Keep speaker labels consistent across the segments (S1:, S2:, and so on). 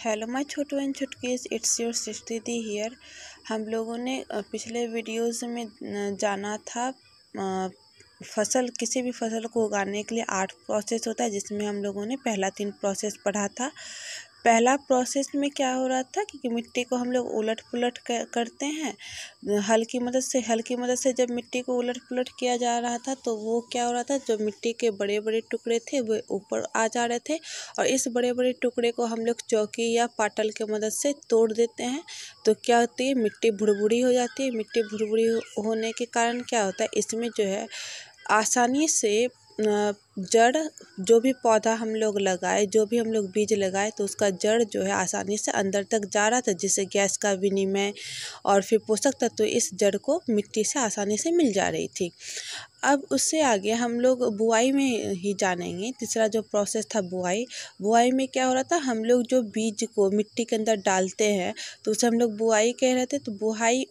S1: Hello my chhotu and chhutkis, it's your Srishti di here. हम लोगों ने पिछले वीडियोस में जाना था किसी भी फसल को उगाने के लिए 8 प्रोसेस होता है, जिसमें हम लोगों ने पहला 3 प्रोसेस पढ़ा था। पहला प्रोसेस में क्या हो रहा था कि मिट्टी को हम लोग उलट पुलट करते हैं हल की मदद से जब मिट्टी को उलट पुलट किया जा रहा था तो वो क्या हो रहा था, जो मिट्टी के बड़े बड़े टुकड़े थे वो ऊपर आ जा रहे थे और इस बड़े बड़े टुकड़े को हम लोग चौकी या पाटल की मदद से तोड़ देते हैं। तो क्या होती है, मिट्टी भुरभुरी हो जाती है। मिट्टी भुरभुरी होने के कारण क्या होता है, इसमें जो है आसानी से जड़, जो भी पौधा हम लोग लगाए, जो भी हम लोग बीज लगाए, तो उसका जड़ जो है आसानी से अंदर तक जा रहा था, जिससे गैस का विनिमय और फिर पोषक तत्व इस जड़ को मिट्टी से आसानी से मिल जा रही थी। अब उससे आगे हम लोग बुआई में ही जानेंगे। तीसरा जो प्रोसेस था बुआई में क्या हो रहा था, हम लोग जो बीज को मिट्टी के अंदर डालते हैं तो उसे हम लोग बुआई कह रहे थे। तो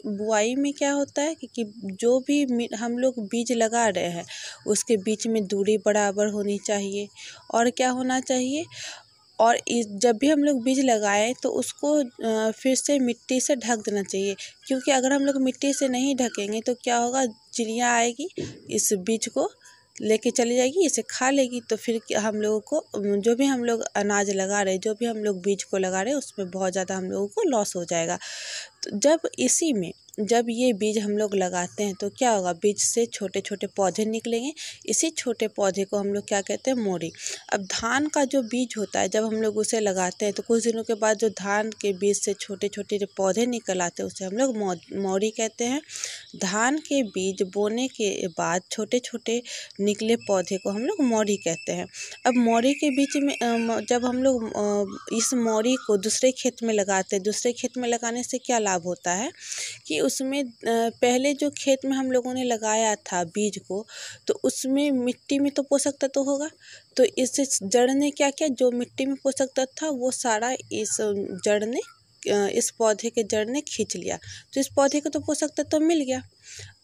S1: बुआई में क्या होता है कि जो भी हम लोग बीज लगा रहे हैं उसके बीच में दूरी बराबर होनी चाहिए। और क्या होना चाहिए, और जब भी हम लोग बीज लगाएं तो उसको फिर से मिट्टी से ढक देना चाहिए, क्योंकि अगर हम लोग मिट्टी से नहीं ढकेंगे तो क्या होगा, चिड़िया आएगी, इस बीज को लेके चली जाएगी, इसे खा लेगी। तो फिर हम लोगों को जो भी हम लोग अनाज लगा रहे, जो भी हम लोग बीज को लगा रहे, उसमें बहुत ज़्यादा हम लोगों को लॉस हो जाएगा। तो जब ये बीज हम लोग लगाते हैं तो क्या होगा, बीज से छोटे छोटे पौधे निकलेंगे। इसी छोटे पौधे को हम लोग क्या कहते हैं, मोरी। अब धान का जो बीज होता है, जब हम लोग उसे लगाते हैं तो कुछ दिनों के बाद जो धान के बीज से छोटे छोटे जो पौधे निकल आते हैं उसे हम लोग मोरी कहते हैं। धान के बीज बोने के बाद छोटे छोटे निकले पौधे को हम लोग मोरी कहते हैं। अब मोरी के बीच में जब हम लोग इस मोरी को दूसरे खेत में लगाते हैं, दूसरे खेत में लगाने से क्या लाभ होता है कि उसमें पहले जो खेत में हम लोगों ने लगाया था बीज को, तो उसमें मिट्टी में तो पोषक तत्व होगा, तो इस जड़ ने क्या किया, जो मिट्टी में पोषक तत्व था वो सारा इस पौधे के जड़ ने खींच लिया। तो इस पौधे को तो पोषक तत्व मिल गया।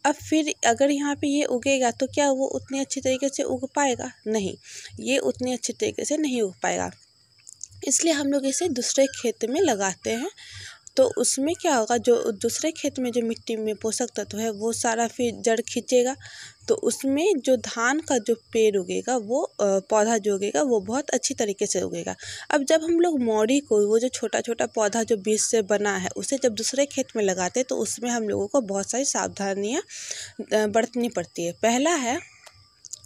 S1: अब फिर अगर यहाँ पे ये उगेगा तो क्या वो उतनी अच्छी तरीके से उग पाएगा? नहीं, ये उतनी अच्छी तरीके से नहीं उग पाएगा। इसलिए हम लोग इसे दूसरे खेत में लगाते हैं। तो उसमें क्या होगा, जो दूसरे खेत में जो मिट्टी में पोषक तत्व है वो सारा फिर जड़ खींचेगा, तो उसमें जो धान का जो पेड़ उगेगा, वो पौधा जो उगेगा वो बहुत अच्छी तरीके से उगेगा। अब जब हम लोग मोरी को, वो जो छोटा छोटा पौधा जो बीज से बना है, उसे जब दूसरे खेत में लगाते हैं तो उसमें हम लोगों को बहुत सारी सावधानियाँ बरतनी पड़ती है। पहला है,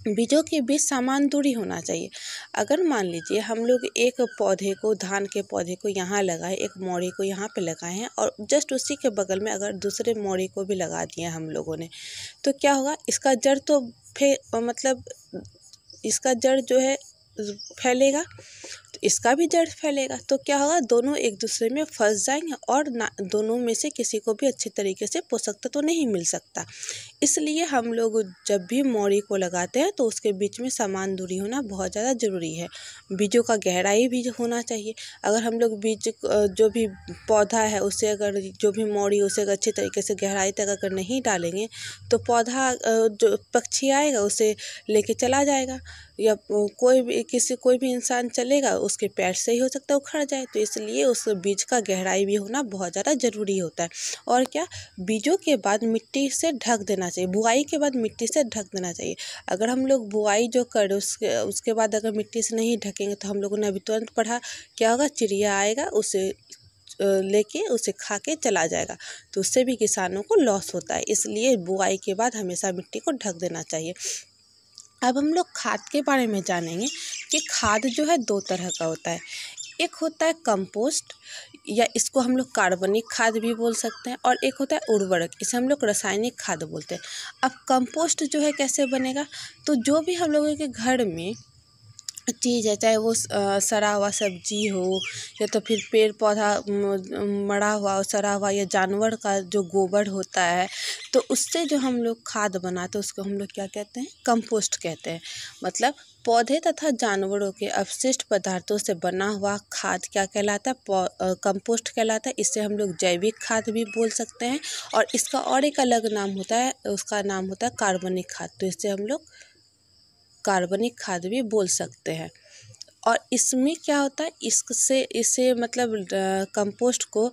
S1: बीजों के बीच समान दूरी होना चाहिए। अगर मान लीजिए हम लोग एक पौधे को, धान के पौधे को यहाँ लगाए, एक मोड़ी को यहाँ पे लगाए हैं और जस्ट उसी के बगल में अगर दूसरे मोड़ी को भी लगा दिया हम लोगों ने, तो क्या होगा, इसका जड़ तो इसका जड़ जो है फैलेगा, तो इसका भी जड़ फैलेगा। तो क्या होगा, दोनों एक दूसरे में फंस जाएंगे और दोनों में से किसी को भी अच्छे तरीके से पोषक तत्व तो नहीं मिल सकता। इसलिए हम लोग जब भी मोड़ी को लगाते हैं तो उसके बीच में समान दूरी होना बहुत ज़्यादा ज़रूरी है। बीजों का गहराई भी होना चाहिए। अगर हम लोग बीज, जो भी पौधा है उसे, अगर जो भी मोड़ी उसे अगर अच्छे तरीके से गहराई तक अगर नहीं डालेंगे तो पौधा, जो पक्षी आएगा उसे लेके चला जाएगा, या कोई भी इंसान चलेगा उसके पैर से ही हो सकता है उखड़ जाए। तो इसलिए उस बीज का गहराई भी होना बहुत ज़्यादा ज़रूरी होता है। और क्या, बीजों के बाद मिट्टी से ढक देना चाहिए, बुआई के बाद मिट्टी से ढक देना चाहिए। अगर हम लोग बुआई जो करें उसके बाद अगर मिट्टी से नहीं ढकेंगे तो हम लोगों ने अभी तुरंत पढ़ा, क्या होगा, चिड़िया आएगा, उसे लेके उसे खा के चला जाएगा, तो उससे भी किसानों को लॉस होता है। इसलिए बुआई के बाद हमेशा मिट्टी को ढक देना चाहिए। अब हम लोग खाद के बारे में जानेंगे कि खाद जो है 2 तरह का होता है। एक होता है कंपोस्ट, या इसको हम लोग कार्बनिक खाद भी बोल सकते हैं, और एक होता है उर्वरक, इसे हम लोग रासायनिक खाद बोलते हैं। अब कंपोस्ट जो है कैसे बनेगा, तो जो भी हम लोगों के घर में चीज़ है, चाहे वो सड़ा हुआ सब्जी हो, या तो फिर पेड़ पौधा मरा हुआ सड़ा हुआ, या जानवर का जो गोबर होता है, तो उससे जो हम लोग खाद बनाते हैं उसको हम लोग क्या कहते हैं, कंपोस्ट कहते हैं। मतलब पौधे तथा जानवरों के अपशिष्ट पदार्थों से बना हुआ खाद क्या कहलाता है, कंपोस्ट कहलाता है। इससे हम लोग जैविक खाद भी बोल सकते हैं, और इसका और एक अलग नाम होता है, उसका नाम होता है कार्बनिक खाद। तो इससे हम लोग कार्बनिक खाद भी बोल सकते हैं। और इसमें क्या होता है, इससे मतलब कंपोस्ट को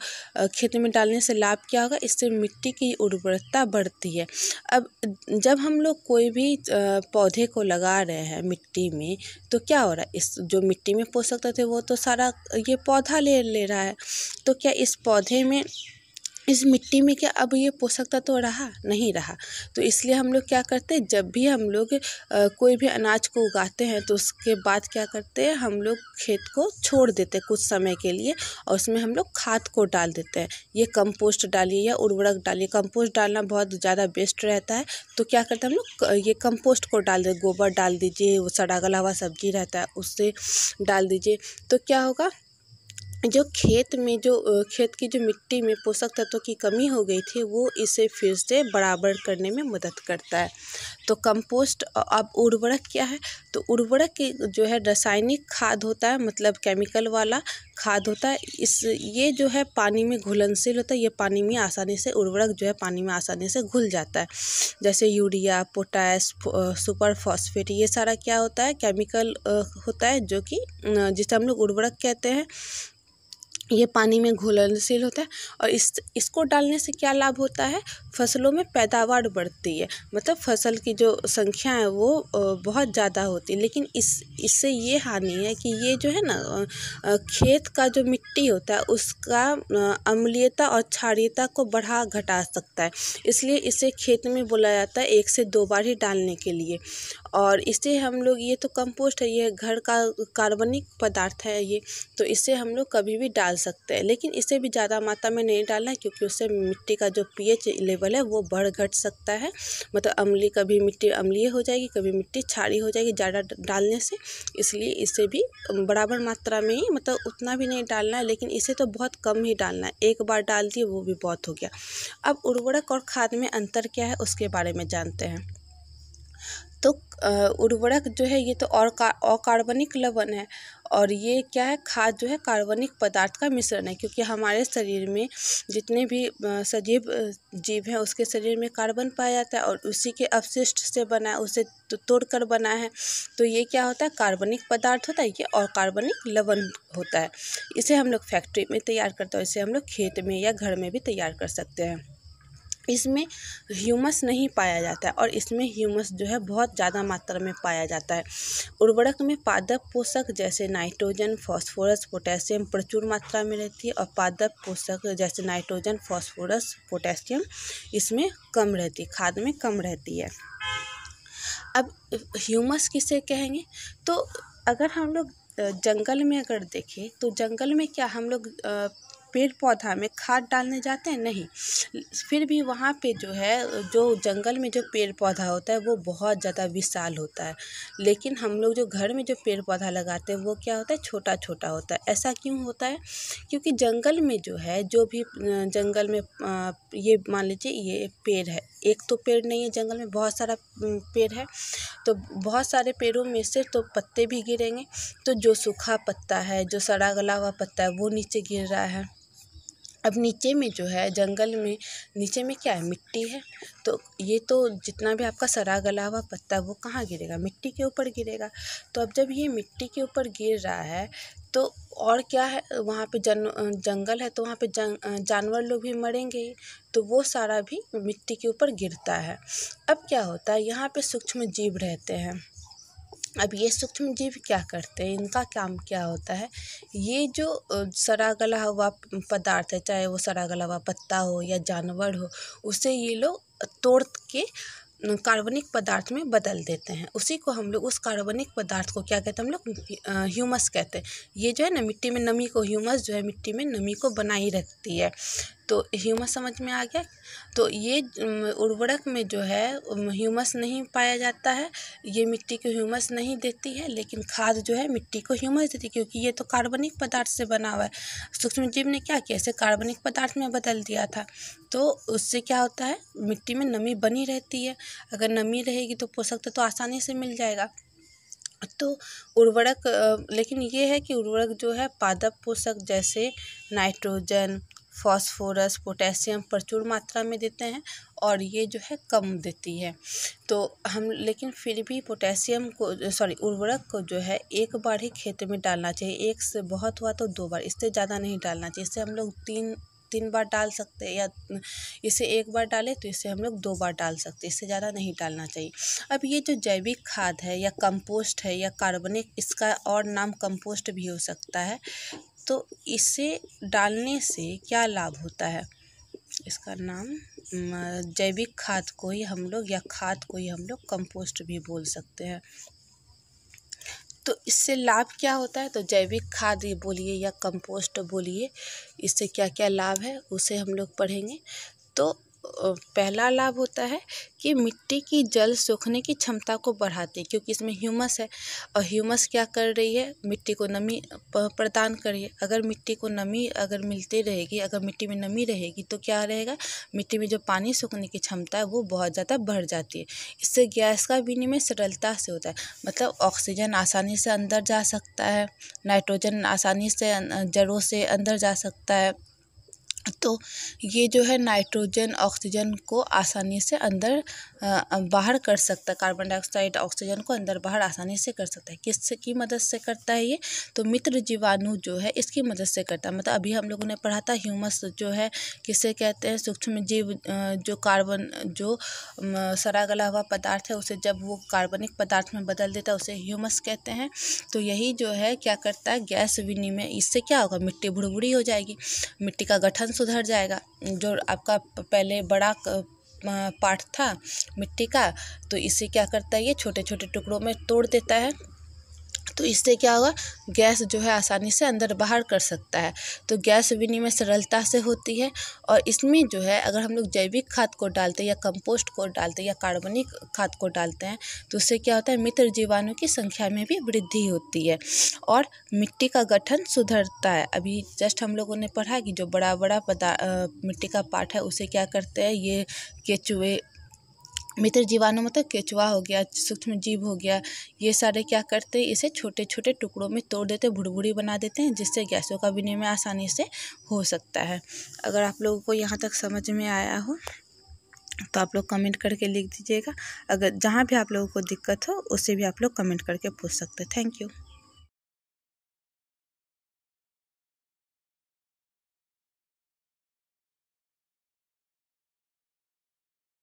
S1: खेत में डालने से लाभ क्या होगा, इससे मिट्टी की उर्वरता बढ़ती है। अब जब हम लोग कोई भी पौधे को लगा रहे हैं मिट्टी में, तो क्या हो रहा है, इस जो मिट्टी में पोषक तत्व थे वो तो सारा ये पौधा ले रहा है। तो क्या इस पौधे में, इस मिट्टी में क्या अब ये पोषक तत्व तो रहा नहीं रहा। तो इसलिए हम लोग क्या करते हैं, जब भी हम लोग कोई भी अनाज को उगाते हैं तो उसके बाद क्या करते हैं, हम लोग खेत को छोड़ देते हैं कुछ समय के लिए, और उसमें हम लोग खाद को डाल देते हैं। ये कंपोस्ट डालिए या उर्वरक डालिए, कंपोस्ट डालना बहुत ज़्यादा बेस्ट रहता है। तो क्या करते हैं हम लोग, ये कंपोस्ट को डाल दें, गोबर डाल दीजिए, वो सड़ा गला हुआ सब्जी रहता है उससे डाल दीजिए। तो क्या होगा, जो खेत की जो मिट्टी में पोषक तत्वों की कमी हो गई थी, वो इसे फिर से बराबर करने में मदद करता है। तो कंपोस्ट। अब उर्वरक क्या है, तो उर्वरक की जो है रासायनिक खाद होता है, मतलब केमिकल वाला खाद होता है। ये जो है पानी में घुलनशील होता है, ये पानी में आसानी से, उर्वरक जो है पानी में आसानी से घुल जाता है। जैसे यूरिया, पोटाश, सुपर फॉस्फेट, ये सारा क्या होता है, केमिकल होता है, जो कि जिसे हम लोग उर्वरक कहते हैं। ये पानी में घुलनशील होता है, और इसको डालने से क्या लाभ होता है, फसलों में पैदावार बढ़ती है, मतलब फसल की जो संख्या है वो बहुत ज़्यादा होती है। लेकिन इससे ये हानि है कि ये जो है ना, खेत का जो मिट्टी होता है उसका अम्लीयता और क्षारीयता को बढ़ा घटा सकता है। इसलिए इसे खेत में बोला जाता है 1 से 2 बार ही डालने के लिए। और इसे हम लोग, ये तो कंपोस्ट है, ये घर का कार्बनिक पदार्थ है ये, तो इसे हम लोग कभी भी डाल सकते हैं। लेकिन इसे भी ज़्यादा मात्रा में नहीं डालना है, क्योंकि उससे मिट्टी का जो pH लेवल है वो बढ़ घट सकता है। मतलब कभी मिट्टी अम्लीय हो जाएगी, कभी मिट्टी क्षारीय हो जाएगी ज़्यादा डालने से। इसलिए इसे भी बराबर मात्रा में ही, मतलब उतना भी नहीं डालना है, लेकिन इसे तो बहुत कम ही डालना है। एक बार डाल दिए वो भी बहुत हो गया। अब उर्वरक और खाद में अंतर क्या है उसके बारे में जानते हैं। तो उर्वरक जो है ये तो अकार्बनिक लवण है, और ये क्या है, खाद जो है कार्बनिक पदार्थ का मिश्रण है। क्योंकि हमारे शरीर में जितने भी सजीव जीव हैं उसके शरीर में कार्बन पाया जाता है, और उसी के अपशिष्ट से बना है, उसे तोड़कर बना है। तो ये क्या होता है, कार्बनिक पदार्थ होता है, ये अकार्बनिक लवण होता है। इसे हम लोग फैक्ट्री में तैयार करते हैं, इसे हम लोग खेत में या घर में भी तैयार कर सकते हैं। इसमें ह्यूमस नहीं पाया जाता है, और इसमें ह्यूमस जो है बहुत ज़्यादा मात्रा में पाया जाता है। उर्वरक में पादप पोषक जैसे नाइट्रोजन, फास्फोरस, पोटेशियम प्रचुर मात्रा में रहती है, और पादप पोषक जैसे नाइट्रोजन, फास्फोरस, पोटेशियम इसमें कम रहती है, खाद में कम रहती है। अब ह्यूमस किसे कहेंगे, तो अगर हम लोग जंगल में अगर देखें, तो जंगल में क्या हम लोग पेड़ पौधा में खाद डालने जाते हैं, नहीं। फिर भी वहाँ पे जो है, जो जंगल में जो पेड़ पौधा होता है वो बहुत ज़्यादा विशाल होता है। लेकिन हम लोग जो घर में जो पेड़ पौधा लगाते हैं वो क्या होता है, छोटा छोटा होता है। ऐसा क्यों होता है, क्योंकि जंगल में जो है, जो भी जंगल में ये मान लीजिए ये पेड़ है, एक तो पेड़ नहीं है, जंगल में बहुत सारा पेड़ है। तो बहुत सारे पेड़ों में से तो पत्ते भी गिरेंगे, तो जो सूखा पत्ता है, जो सड़ा गला हुआ पत्ता है वो नीचे गिर रहा है। अब नीचे में जो है, जंगल में नीचे में क्या है, मिट्टी है। तो ये तो जितना भी आपका सड़ा गला हुआ पत्ता वो कहाँ गिरेगा, मिट्टी के ऊपर गिरेगा। तो अब जब ये मिट्टी के ऊपर गिर रहा है, तो और क्या है, वहाँ पे जंगल है, तो वहाँ पे जानवर लोग भी मरेंगे ही। तो वो सारा भी मिट्टी के ऊपर गिरता है। अब क्या होता है, यहाँ पे सूक्ष्म जीव रहते हैं। अब ये सूक्ष्म जीव क्या करते हैं, इनका काम क्या होता है, ये जो सड़ा गला हुआ पदार्थ है, चाहे वो सड़ा गला हुआ पत्ता हो या जानवर हो, उसे ये लोग तोड़ के कार्बनिक पदार्थ में बदल देते हैं। उसी को हम लोग, उस कार्बनिक पदार्थ को क्या कहते हैं, हम लोग ह्यूमस कहते हैं। ये जो है ना, मिट्टी में नमी को, ह्यूमस जो है मिट्टी में नमी को बनाई रखती है। तो ह्यूमस समझ में आ गया। तो ये उर्वरक में जो है ह्यूमस नहीं पाया जाता है, ये मिट्टी को ह्यूमस नहीं देती है, लेकिन खाद जो है मिट्टी को ह्यूमस देती है, क्योंकि ये तो कार्बनिक पदार्थ से बना हुआ है। सूक्ष्म जीव ने क्या किया, इसे कार्बनिक पदार्थ में बदल दिया था। तो उससे क्या होता है, मिट्टी में नमी बनी रहती है। अगर नमी रहेगी तो पोषक तत्व तो आसानी से मिल जाएगा। तो उर्वरक, लेकिन ये है कि उर्वरक जो है पादप पोषक जैसे नाइट्रोजन, फास्फोरस, पोटेशियम प्रचुर मात्रा में देते हैं, और ये जो है कम देती है। तो हम लेकिन फिर भी पोटेशियम को उर्वरक को जो है एक बार ही खेत में डालना चाहिए। एक से बहुत हुआ तो 2 बार, इससे ज़्यादा नहीं डालना चाहिए। इससे हम लोग तीन बार डाल सकते हैं, या इसे एक बार डालें तो इसे हम लोग 2 बार डाल सकते हैं, इससे ज़्यादा नहीं डालना चाहिए। अब ये जो जैविक खाद है या कंपोस्ट है या कार्बनिक, इसका और नाम कंपोस्ट भी हो सकता है, तो इसे डालने से क्या लाभ होता है? इसका नाम जैविक खाद को ही हम लोग या खाद को ही हम लोग कंपोस्ट भी बोल सकते हैं। तो इससे लाभ क्या होता है? तो जैविक खाद ये बोलिए या कंपोस्ट बोलिए, इससे क्या क्या लाभ है उसे हम लोग पढ़ेंगे। तो पहला लाभ होता है कि मिट्टी की जल सोखने की क्षमता को बढ़ाती है, क्योंकि इसमें ह्यूमस है, और ह्यूमस क्या कर रही है? मिट्टी को नमी प्रदान कर रही है। अगर मिट्टी को नमी अगर मिलती रहेगी, अगर मिट्टी में नमी रहेगी तो क्या रहेगा? मिट्टी में जो पानी सोखने की क्षमता है वो बहुत ज़्यादा बढ़ जाती है। इससे गैस का विनिमय सरलता से होता है, मतलब ऑक्सीजन आसानी से अंदर जा सकता है, नाइट्रोजन आसानी से जड़ों से अंदर जा सकता है। तो ये जो है नाइट्रोजन ऑक्सीजन को आसानी से अंदर बाहर कर सकता है, कार्बन डाइऑक्साइड ऑक्सीजन को अंदर बाहर आसानी से कर सकता है। किसकी मदद से करता है ये? तो मित्र जीवाणु जो है इसकी मदद से करता है। मतलब अभी हम लोगों ने पढ़ा था ह्यूमस जो है किसे कहते हैं? सूक्ष्म जीव जो कार्बन जो सड़ा गला हुआ पदार्थ है उसे जब वो कार्बनिक पदार्थ में बदल देता है उसे ह्यूमस कहते हैं। तो यही जो है क्या करता है? गैस विनिमय। इससे क्या होगा? मिट्टी भुरभुरी हो जाएगी, मिट्टी का गठन सुधर जाएगा। जो आपका पहले बड़ा पार्ट था मिट्टी का, तो इसे क्या करता है? ये छोटे छोटे टुकड़ों में तोड़ देता है। तो इससे क्या होगा? गैस जो है आसानी से अंदर बाहर कर सकता है। तो गैस विनिमय सरलता से होती है। और इसमें जो है अगर हम लोग जैविक खाद को डालते हैं या कंपोस्ट को डालते हैं या कार्बनिक खाद को डालते हैं तो उससे क्या होता है? मित्र जीवाणु की संख्या में भी वृद्धि होती है और मिट्टी का गठन सुधरता है। अभी जस्ट हम लोगों ने पढ़ा कि जो बड़ा बड़ा मिट्टी का पार्ट है उसे क्या करते हैं? ये केचुए, मित्र जीवाणु मतलब केचुआ हो गया, सूक्ष्म जीव हो गया, ये सारे क्या करते हैं? इसे छोटे छोटे टुकड़ों में तोड़ देते हैं, भुरभुरी बना देते हैं, जिससे गैसों का विनिमय आसानी से हो सकता है। अगर आप लोगों को यहाँ तक समझ में आया हो तो आप लोग कमेंट करके लिख दीजिएगा। अगर जहाँ भी आप लोगों को दिक्कत हो उसे भी आप लोग कमेंट करके पूछ सकते हैं। Thank you.